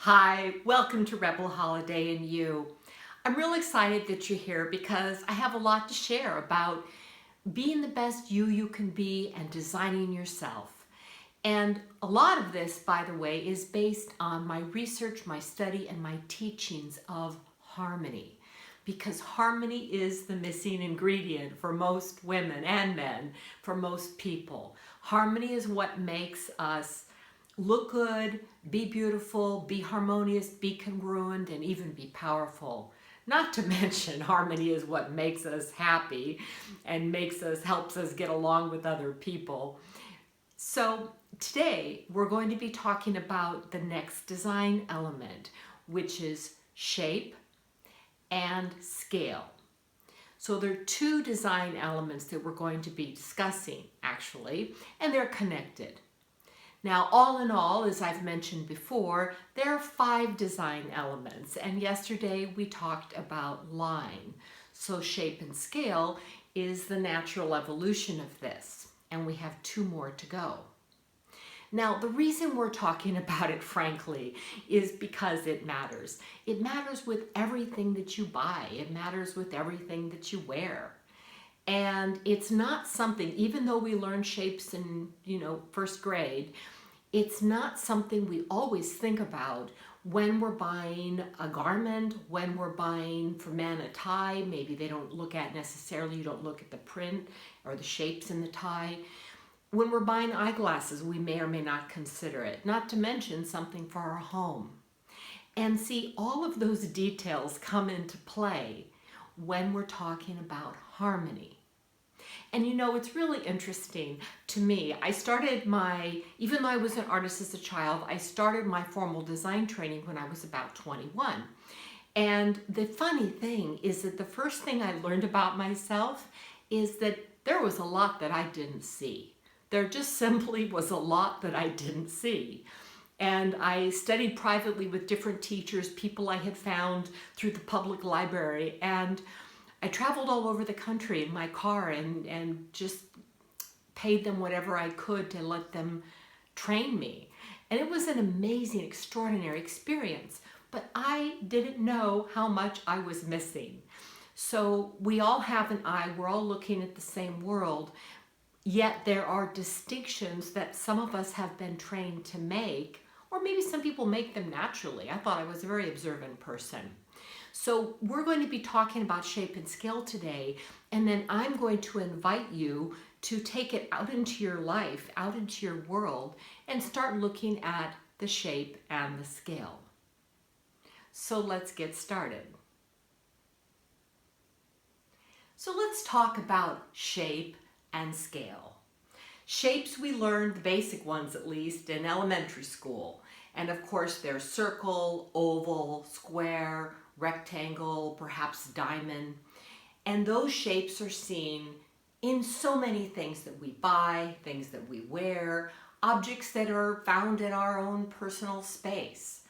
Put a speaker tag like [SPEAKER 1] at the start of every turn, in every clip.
[SPEAKER 1] Hi, welcome to Rebel Holiday and You. I'm real excited that you're here because I have a lot to share about being the best you can be and designing yourself. And a lot of this, by the way, is based on my research, my study, and my teachings of harmony. Because harmony is the missing ingredient for most women and men, for most people. Harmony is what makes us look good, be beautiful, be harmonious, be congruent, and even be powerful. Not to mention, harmony is what makes us happy and helps us get along with other people. So today we're going to be talking about the next design element, which is shape and scale. So there are two design elements that we're going to be discussing actually, and they're connected. Now, all in all, as I've mentioned before, there are 5 design elements, and yesterday we talked about line. So shape and scale is the natural evolution of this, and we have 2 more to go. Now, the reason we're talking about it, frankly, is because it matters. It matters with everything that you buy. It matters with everything that you wear. And it's not something, even though we learn shapes in, first grade, it's not something we always think about when we're buying a garment, when we're buying for men a tie. Maybe they don't look at necessarily, you don't look at the print or the shapes in the tie. When we're buying eyeglasses, we may or may not consider it, not to mention something for our home. And see, all of those details come into play when we're talking about harmony. And it's really interesting to me. Even though I was an artist as a child, I started my formal design training when I was about 21. And the funny thing is that the first thing I learned about myself is that there was a lot that I didn't see. There just simply was a lot that I didn't see. And I studied privately with different teachers, people I had found through the public library, and I traveled all over the country in my car and just paid them whatever I could to let them train me. And it was an amazing, extraordinary experience, but I didn't know how much I was missing. So we all have an eye, we're all looking at the same world, yet there are distinctions that some of us have been trained to make, or maybe some people make them naturally. I thought I was a very observant person. So we're going to be talking about shape and scale today, and then I'm going to invite you to take it out into your life, out into your world, and start looking at the shape and the scale. So let's get started. So let's talk about shape and scale. Shapes we learned, the basic ones at least, in elementary school. And of course there's circle, oval, square, rectangle, perhaps diamond. And those shapes are seen in so many things that we buy, things that we wear, objects that are found in our own personal space.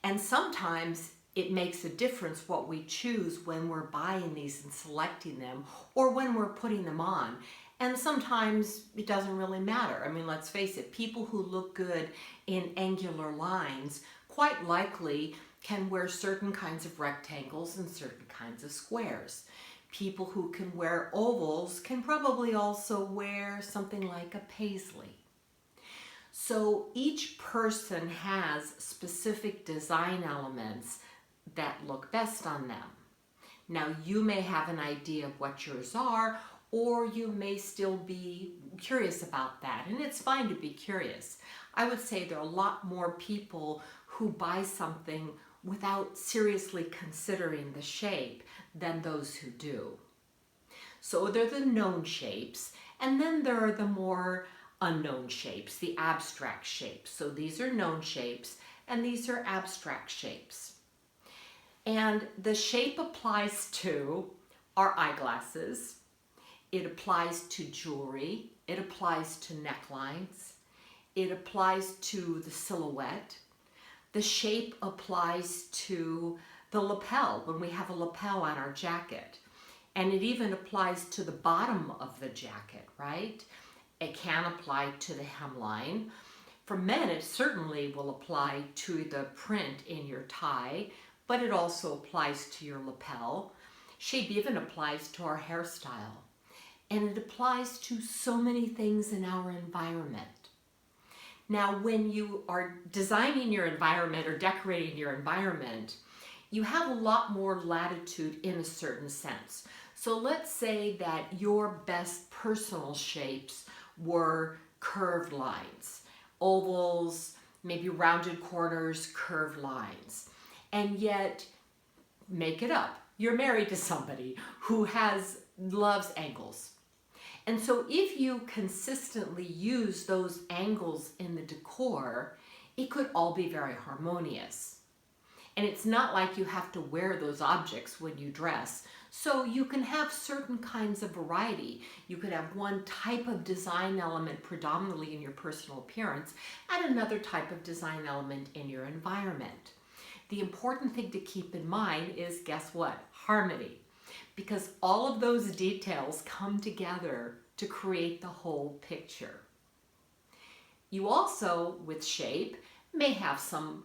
[SPEAKER 1] And sometimes it makes a difference what we choose when we're buying these and selecting them, or when we're putting them on. And sometimes it doesn't really matter. I mean, let's face it, people who look good in angular lines quite likely can wear certain kinds of rectangles and certain kinds of squares. People who can wear ovals can probably also wear something like a paisley. So each person has specific design elements that look best on them. Now you may have an idea of what yours are, or you may still be curious about that, and it's fine to be curious. I would say there are a lot more people who buy something without seriously considering the shape than those who do. So there are the known shapes, and then there are the more unknown shapes, the abstract shapes. So these are known shapes, and these are abstract shapes. And the shape applies to our eyeglasses, it applies to jewelry, it applies to necklines, it applies to the silhouette. The shape applies to the lapel, when we have a lapel on our jacket. And it even applies to the bottom of the jacket, right? It can apply to the hemline. For men, it certainly will apply to the print in your tie, but it also applies to your lapel. Shape even applies to our hairstyle. And it applies to so many things in our environment. Now, when you are designing your environment or decorating your environment, you have a lot more latitude in a certain sense. So let's say that your best personal shapes were curved lines, ovals, maybe rounded corners, curved lines. And yet, make it up. You're married to somebody who loves angles. And so if you consistently use those angles in the decor, it could all be very harmonious. And it's not like you have to wear those objects when you dress. So you can have certain kinds of variety. You could have one type of design element predominantly in your personal appearance and another type of design element in your environment. The important thing to keep in mind is, guess what? Harmony. Because all of those details come together to create the whole picture. You also, with shape, may have some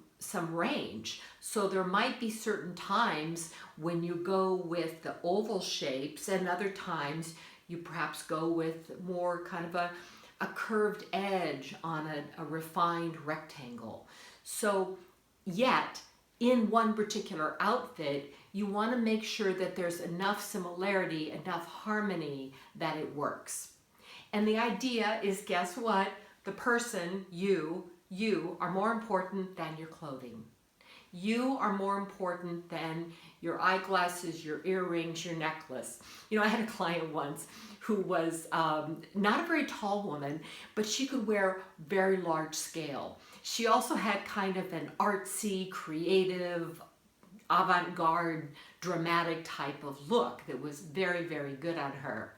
[SPEAKER 1] range. So there might be certain times when you go with the oval shapes and other times you perhaps go with more kind of a curved edge on a refined rectangle. So yet, in one particular outfit, you want to make sure that there's enough similarity, enough harmony that it works. And the idea is, guess what? The person, you are more important than your clothing. You are more important than your eyeglasses, your earrings, your necklace. You know, I had a client once who was not a very tall woman, but she could wear very large scale. She also had kind of an artsy, creative, avant-garde, dramatic type of look that was very, very good on her.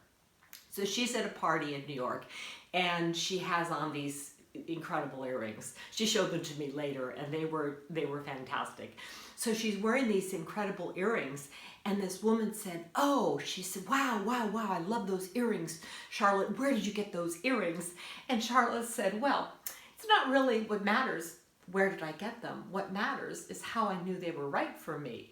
[SPEAKER 1] So she's at a party in New York and she has on these incredible earrings. She showed them to me later and they were fantastic. So she's wearing these incredible earrings and this woman said, oh, she said, wow, I love those earrings. Charlotte, where did you get those earrings? And Charlotte said, well, it's not really what matters. Where did I get them? What matters is how I knew they were right for me.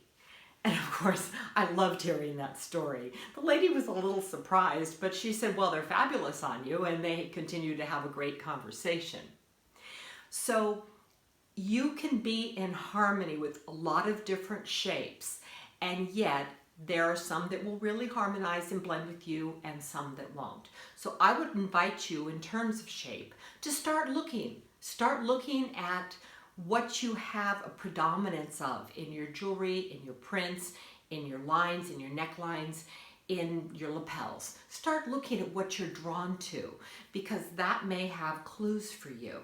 [SPEAKER 1] And of course, I loved hearing that story. The lady was a little surprised, but she said, well, they're fabulous on you, and they continued to have a great conversation. So you can be in harmony with a lot of different shapes, and yet there are some that will really harmonize and blend with you and some that won't. So I would invite you, in terms of shape, to start looking. Start looking at what you have a predominance of in your jewelry, in your prints, in your lines, in your necklines, in your lapels. Start looking at what you're drawn to, because that may have clues for you.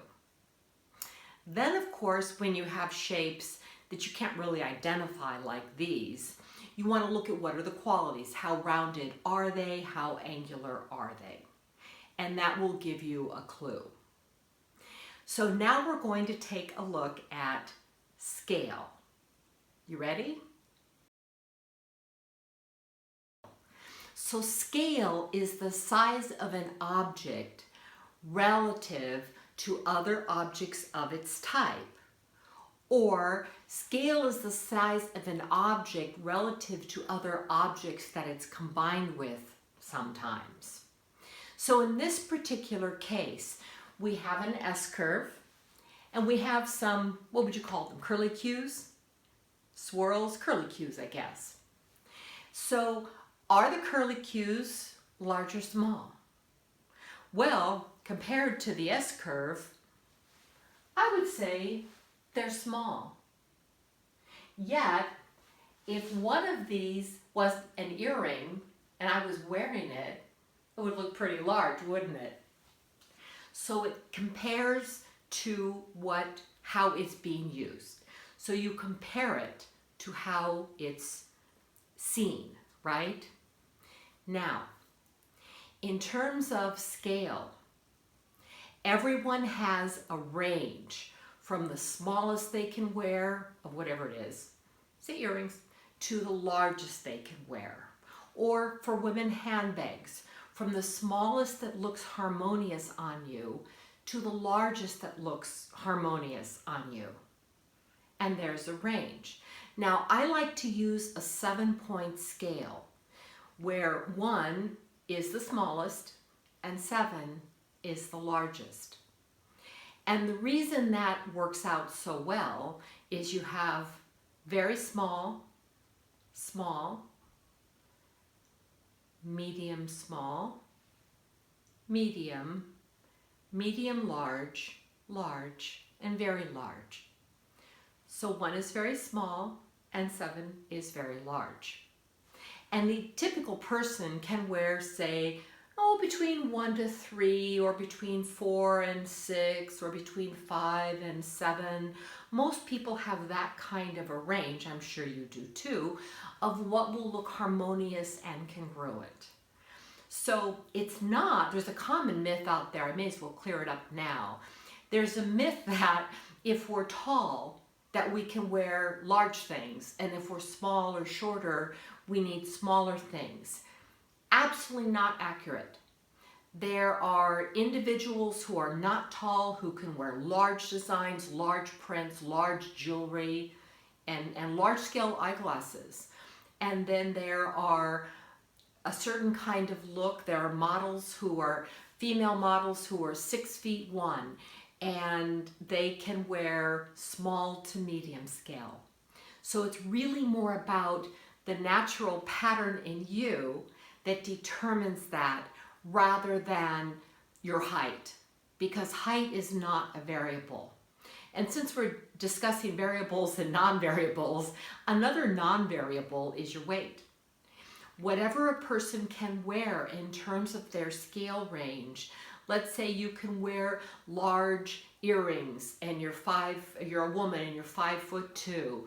[SPEAKER 1] Then, of course, when you have shapes that you can't really identify like these, you want to look at what are the qualities. How rounded are they? How angular are they? And that will give you a clue. So now we're going to take a look at scale. You ready? So scale is the size of an object relative to other objects of its type. Or scale is the size of an object relative to other objects that it's combined with sometimes. So in this particular case, we have an S-curve, and we have some, what would you call them, curlicues? Swirls, curlicues, I guess. So are the curlicues large or small? Well, compared to the S-curve, I would say they're small. Yet, if one of these was an earring and I was wearing it, it would look pretty large, wouldn't it? So it compares to how it's being used. So you compare it to how it's seen, right? Now, in terms of scale, everyone has a range from the smallest they can wear of whatever it is, say earrings, to the largest they can wear. Or for women, handbags, from the smallest that looks harmonious on you to the largest that looks harmonious on you. And there's a range. Now, I like to use a 7-point scale where 1 is the smallest and 7 is the largest. And the reason that works out so well is you have very small, small, medium small, medium, medium large, large, and very large. So 1 is very small and 7 is very large. And the typical person can wear, say, between 1 to 3, or between 4 and 6, or between 5 and 7. Most people have that kind of a range, I'm sure you do too, of what will look harmonious and congruent. So it's not, there's a common myth out there, I may as well clear it up now. There's a myth that if we're tall, that we can wear large things, and if we're small or shorter, we need smaller things. Absolutely not accurate. There are individuals who are not tall who can wear large designs, large prints, large jewelry, and large scale eyeglasses. And then there are a certain kind of look. There are models who are, female models who are 6'1", and they can wear small to medium scale. So it's really more about the natural pattern in you that determines that, rather than your height, because height is not a variable. And since we're discussing variables and non-variables, another non-variable is your weight. Whatever a person can wear in terms of their scale range, let's say you can wear large earrings and you're a woman and you're 5'2".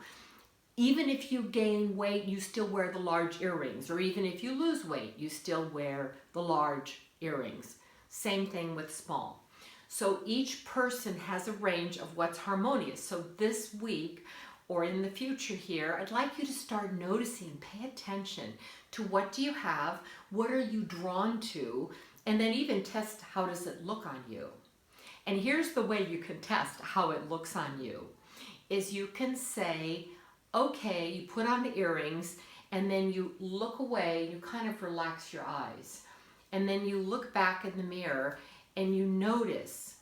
[SPEAKER 1] Even if you gain weight, you still wear the large earrings, or even if you lose weight, you still wear the large earrings. Same thing with small. So each person has a range of what's harmonious. So this week, or in the future here, I'd like you to start noticing, pay attention to what do you have, what are you drawn to, and then even test how does it look on you. And here's the way you can test how it looks on you, is you can say, okay, you put on the earrings and then you look away, you kind of relax your eyes. And then you look back in the mirror and you notice,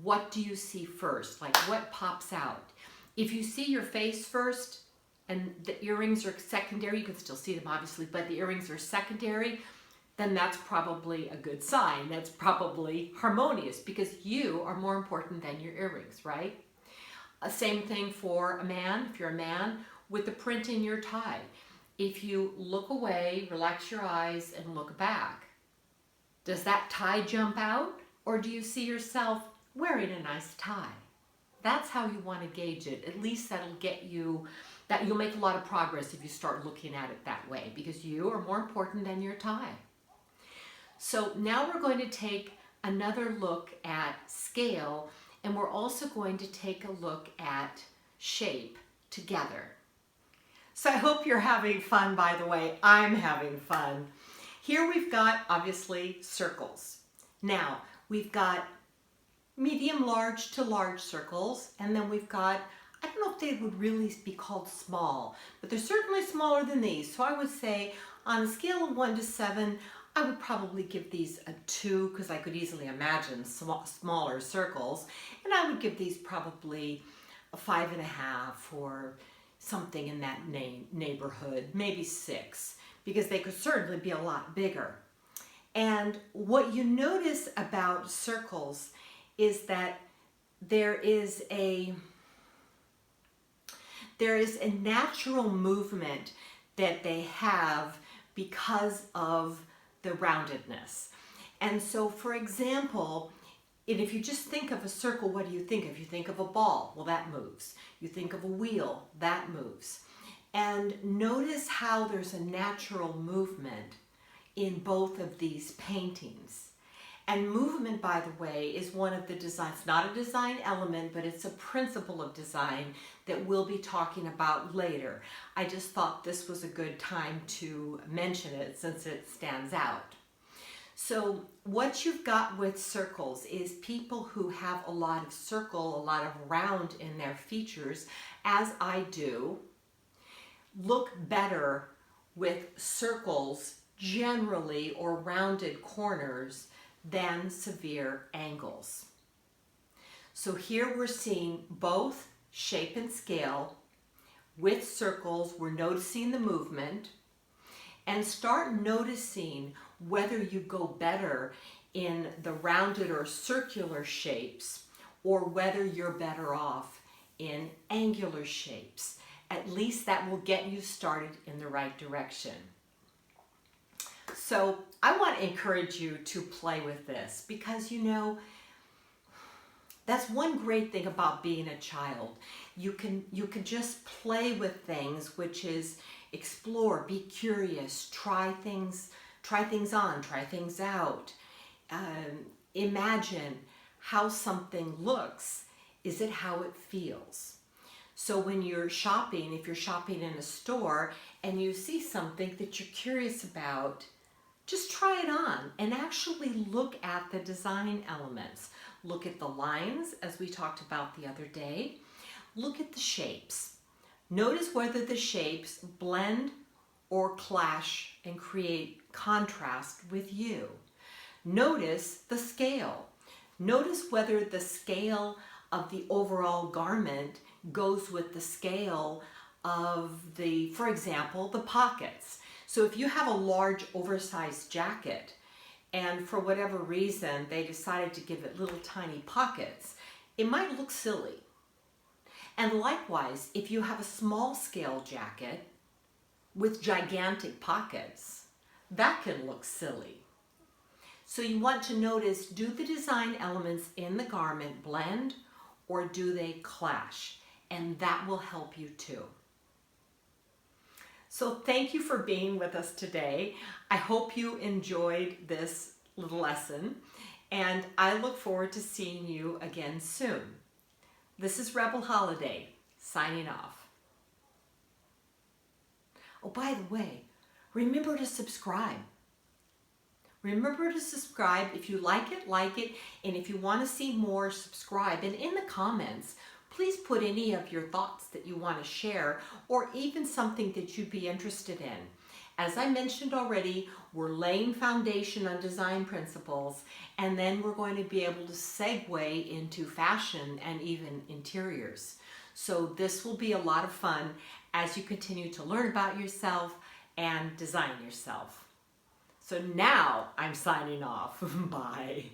[SPEAKER 1] what do you see first? Like, what pops out? If you see your face first and the earrings are secondary, you can still see them obviously, but the earrings are secondary, then that's probably a good sign. That's probably harmonious because you are more important than your earrings, right? Same thing for a man, if you're a man, with the print in your tie. If you look away, relax your eyes, and look back, does that tie jump out, or do you see yourself wearing a nice tie? That's how you want to gauge it. At least that'll get you, that you'll make a lot of progress if you start looking at it that way, because you are more important than your tie. So now we're going to take another look at scale, and we're also going to take a look at shape together. So I hope you're having fun, by the way. I'm having fun. Here we've got, obviously, circles. Now, we've got medium large to large circles, and then we've got, I don't know if they would really be called small, but they're certainly smaller than these. So I would say on a scale of 1 to 7, I would probably give these a 2, because I could easily imagine smaller circles. And I would give these probably a 5.5 or something in that neighborhood, maybe 6, because they could certainly be a lot bigger. And what you notice about circles is that there is a natural movement that they have because of the roundedness. And so, for example, and if you just think of a circle, what do you think? If you think of a ball, well, that moves. You think of a wheel, that moves. And notice how there's a natural movement in both of these paintings. And movement, by the way, is one of the designs, not a design element, but it's a principle of design that we'll be talking about later. I just thought this was a good time to mention it since it stands out. So what you've got with circles is people who have a lot of circle, a lot of round in their features, as I do, look better with circles generally or rounded corners than severe angles. So here we're seeing both shape and scale. With circles, we're noticing the movement, and start noticing whether you go better in the rounded or circular shapes or whether you're better off in angular shapes. At least that will get you started in the right direction. So I want to encourage you to play with this because, you know, that's one great thing about being a child. You can just play with things, which is explore, be curious, try things on, try things out. Imagine how something looks. Is it how it feels? So when you're shopping, if you're shopping in a store and you see something that you're curious about, just try it on and actually look at the design elements. Look at the lines, as we talked about the other day. Look at the shapes. Notice whether the shapes blend or clash and create contrast with you. Notice the scale. Notice whether the scale of the overall garment goes with the scale of the, for example, the pockets. So if you have a large oversized jacket and for whatever reason they decided to give it little tiny pockets, it might look silly. And likewise, if you have a small scale jacket with gigantic pockets, that can look silly. So you want to notice, do the design elements in the garment blend or do they clash? And that will help you too. So thank you for being with us today. I hope you enjoyed this little lesson, and I look forward to seeing you again soon. This is Rebel Holiday, signing off. Oh, by the way, remember to subscribe. Remember to subscribe. If you like it, and if you want to see more, subscribe. And in the comments, please put any of your thoughts that you want to share or even something that you'd be interested in. As I mentioned already, we're laying foundation on design principles, and then we're going to be able to segue into fashion and even interiors. So this will be a lot of fun as you continue to learn about yourself and design yourself. So now I'm signing off. Bye.